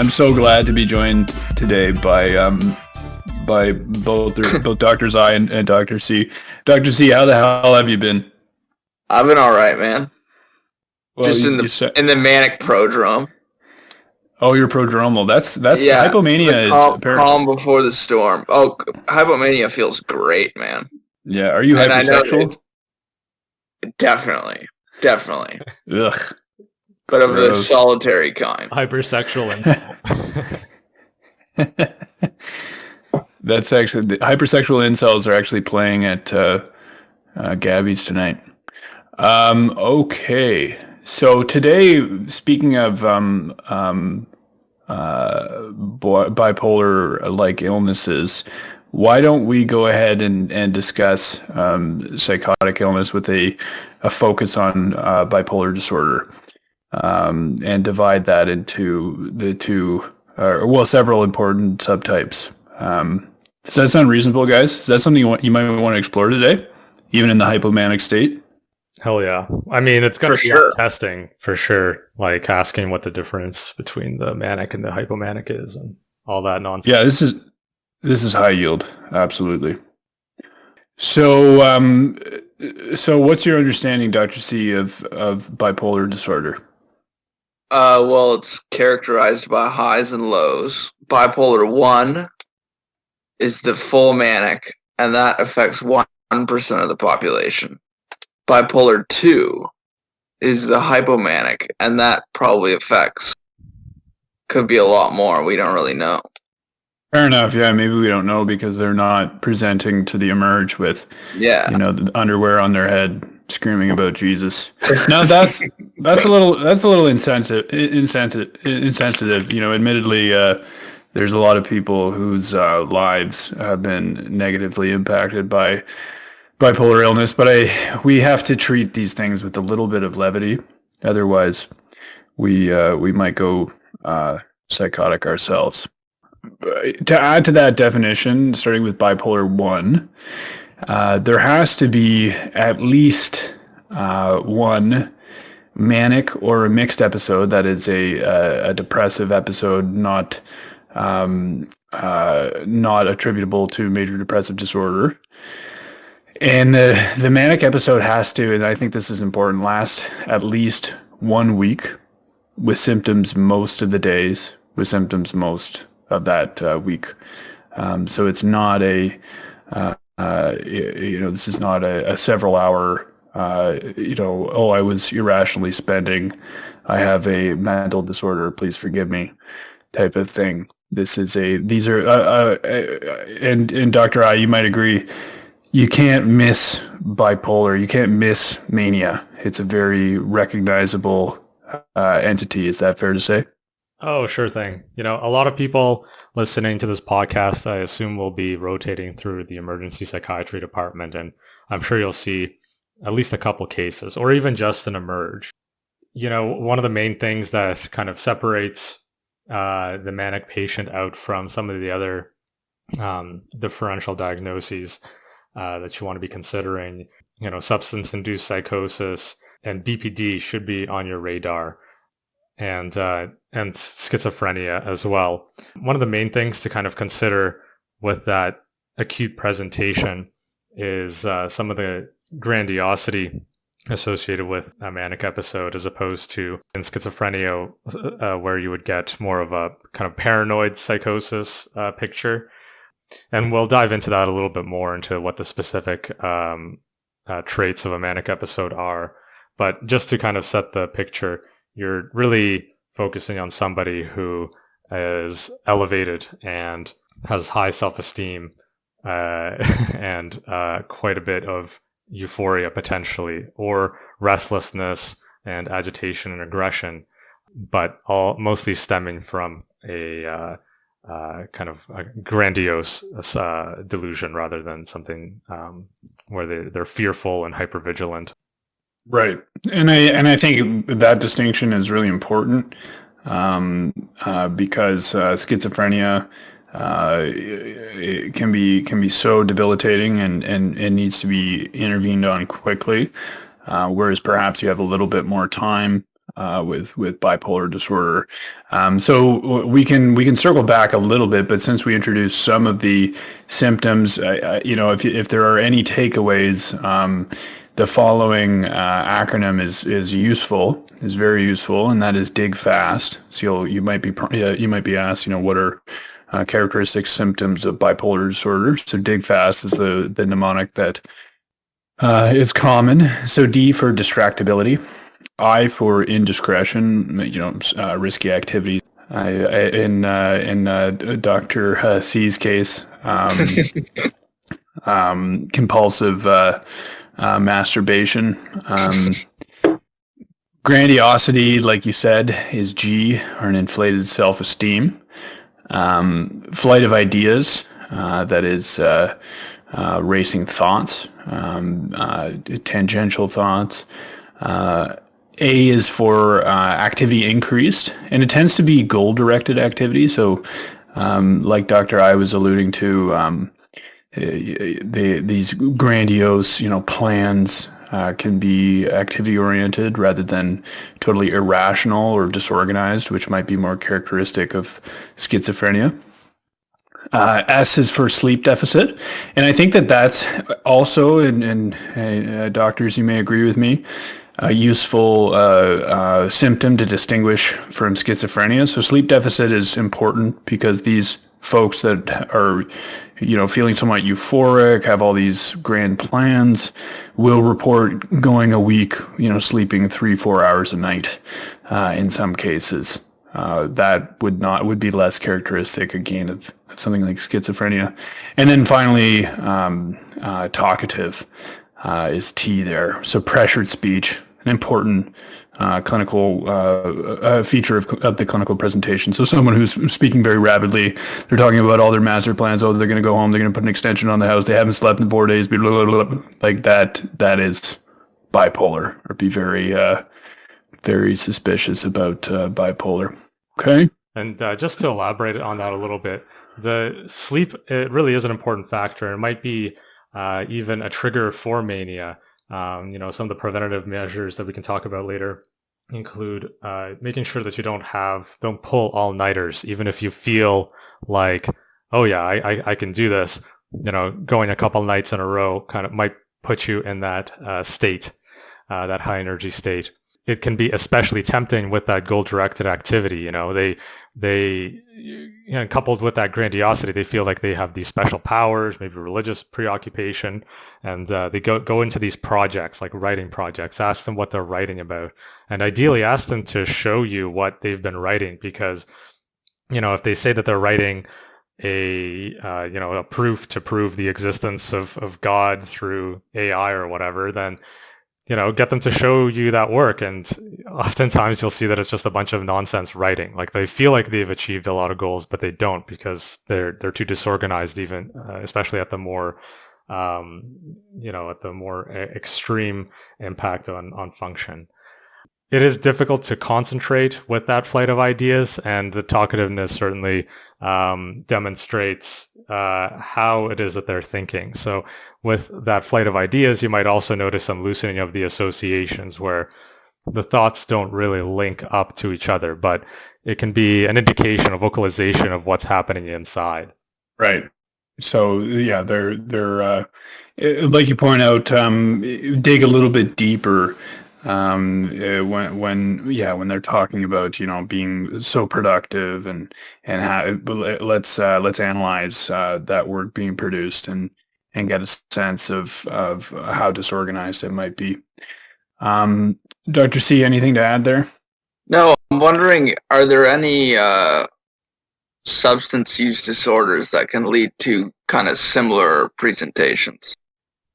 I'm so glad to be joined today by both Dr. Zai and Dr. C. Dr. C, how the hell have you been? I've been all right, man. Well, Just in the manic prodrome. Oh, you're prodromal. That's Yeah, hypomania calm, is apparent. calm before the storm. Oh, hypomania feels great, man. Yeah, are you And I know hypersexual? definitely, Ugh, but of the gross. solitary kind. Hypersexual insult. That's actually the hypersexual incels are actually playing at Gabby's tonight. Okay, so today, speaking of bipolar-like illnesses, why don't we go ahead and discuss psychotic illness with a focus on bipolar disorder, and divide that into the two, several important subtypes. Does that sound reasonable, guys? Is that something you might want to explore today, even in the hypomanic state? Hell yeah. I mean, it's going to be sure. testing for sure, like asking what the difference between the manic and the hypomanic is and all that nonsense. Yeah, this is high yield, absolutely. So, so what's your understanding, Dr. C, of bipolar disorder? Well, it's characterized by highs and lows. Bipolar 1 is the full manic, and that affects 1% of the population. Bipolar 2 is the hypomanic, and that probably could be a lot more. We don't really know. Fair enough. Yeah, maybe we don't know because they're not presenting to the emerge with, the underwear on their head, screaming about Jesus. Now that's a little insensitive. Admittedly, there's a lot of people whose lives have been negatively impacted by bipolar illness, but we have to treat these things with a little bit of levity. Otherwise, we might go psychotic ourselves. To add to that definition, starting with bipolar 1, there has to be at least one manic or a mixed episode that is a depressive episode, not attributable to major depressive disorder. And the manic episode has to, and I think this is important, last at least 1 week with symptoms most of the days, with symptoms most of that week. So it's not this is not a several hour, I was irrationally spending, I have a mental disorder, please forgive me, type of thing. These are, and Dr. I, you might agree, you can't miss bipolar. You can't miss mania. It's a very recognizable entity. Is that fair to say? Oh, sure thing. A lot of people listening to this podcast, I assume, will be rotating through the emergency psychiatry department, and I'm sure you'll see at least a couple cases, or even just an emerge. One of the main things that kind of separates the manic patient out from some of the other differential diagnoses that you want to be considering, substance-induced psychosis and BPD should be on your radar, and schizophrenia as well. One of the main things to kind of consider with that acute presentation is some of the grandiosity associated with a manic episode, as opposed to in schizophrenia, where you would get more of a kind of paranoid psychosis picture. And we'll dive into that a little bit more, into what the specific traits of a manic episode are. But just to kind of set the picture, you're really focusing on somebody who is elevated and has high self-esteem and quite a bit of euphoria potentially, or restlessness and agitation and aggression, but mostly stemming from a kind of a grandiose delusion rather than something where they're fearful and hypervigilant. Right, and I think that distinction is really important because schizophrenia it can be so debilitating and needs to be intervened on quickly, whereas perhaps you have a little bit more time with bipolar disorder. So we can circle back a little bit, but since we introduced some of the symptoms, if there are any takeaways, the following acronym is useful, is very useful, and that is dig fast. So you might be asked, what are characteristic symptoms of bipolar disorder? So dig fast is the mnemonic that is common. So D for distractibility. I for indiscretion, risky activities. In Dr. C's case, compulsive masturbation. Grandiosity, like you said, is G, or an inflated self-esteem. Flight of ideas, that is racing thoughts, tangential thoughts. A is for activity increased, and it tends to be goal-directed activity. So, like Dr. I was alluding to, these grandiose, plans can be activity-oriented rather than totally irrational or disorganized, which might be more characteristic of schizophrenia. S is for sleep deficit, and I think that that's also, and doctors, you may agree with me, a useful symptom to distinguish from schizophrenia. So sleep deficit is important because these folks that are, feeling somewhat euphoric, have all these grand plans, will report going a week, sleeping 3-4 hours a night in some cases. That would be less characteristic again of something like schizophrenia. And then finally, talkative is T there. So pressured speech, an important clinical feature of the clinical presentation. So someone who's speaking very rapidly, they're talking about all their master plans. Oh, they're going to go home. They're going to put an extension on the house. They haven't slept in 4 days. Blah, blah, blah, blah. Like that is bipolar, or be very, very suspicious about bipolar. Okay. And just to elaborate on that a little bit, the sleep, it really is an important factor. It might be even a trigger for mania. Some of the preventative measures that we can talk about later include making sure that you don't pull all-nighters, even if you feel like, oh yeah, I can do this. Going a couple nights in a row kind of might put you in that state, that high energy state. It can be especially tempting with that goal-directed activity. They coupled with that grandiosity, they feel like they have these special powers, maybe religious preoccupation, and they go into these projects, like writing projects. Ask them what they're writing about, and ideally ask them to show you what they've been writing, because if they say that they're writing a proof to prove the existence of God through AI or whatever, then get them to show you that work. And oftentimes you'll see that it's just a bunch of nonsense writing. Like they feel like they've achieved a lot of goals, but they don't, because they're too disorganized, even especially at the more extreme impact on function. It is difficult to concentrate with that flight of ideas, and the talkativeness certainly demonstrates how it is that they're thinking. So with that flight of ideas, you might also notice some loosening of the associations, where the thoughts don't really link up to each other, but it can be an indication, a vocalization of what's happening inside. Right. So yeah, they're like you point out, dig a little bit deeper when they're talking about being so productive, and how, let's analyze that work being produced and get a sense of how disorganized it might be. Dr. C, anything to add there? No, I'm wondering, are there any substance use disorders that can lead to kind of similar presentations?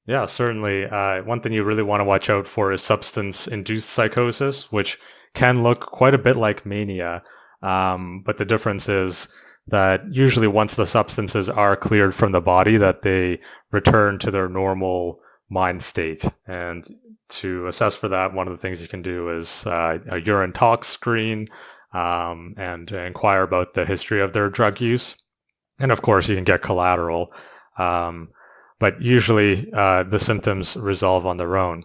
Yeah, certainly. One thing you really want to watch out for is substance-induced psychosis, which can look quite a bit like mania. But the difference is that usually once the substances are cleared from the body, that they return to their normal mind state. And to assess for that, one of the things you can do is a urine tox screen, and inquire about the history of their drug use. And of course, you can get collateral. But usually the symptoms resolve on their own.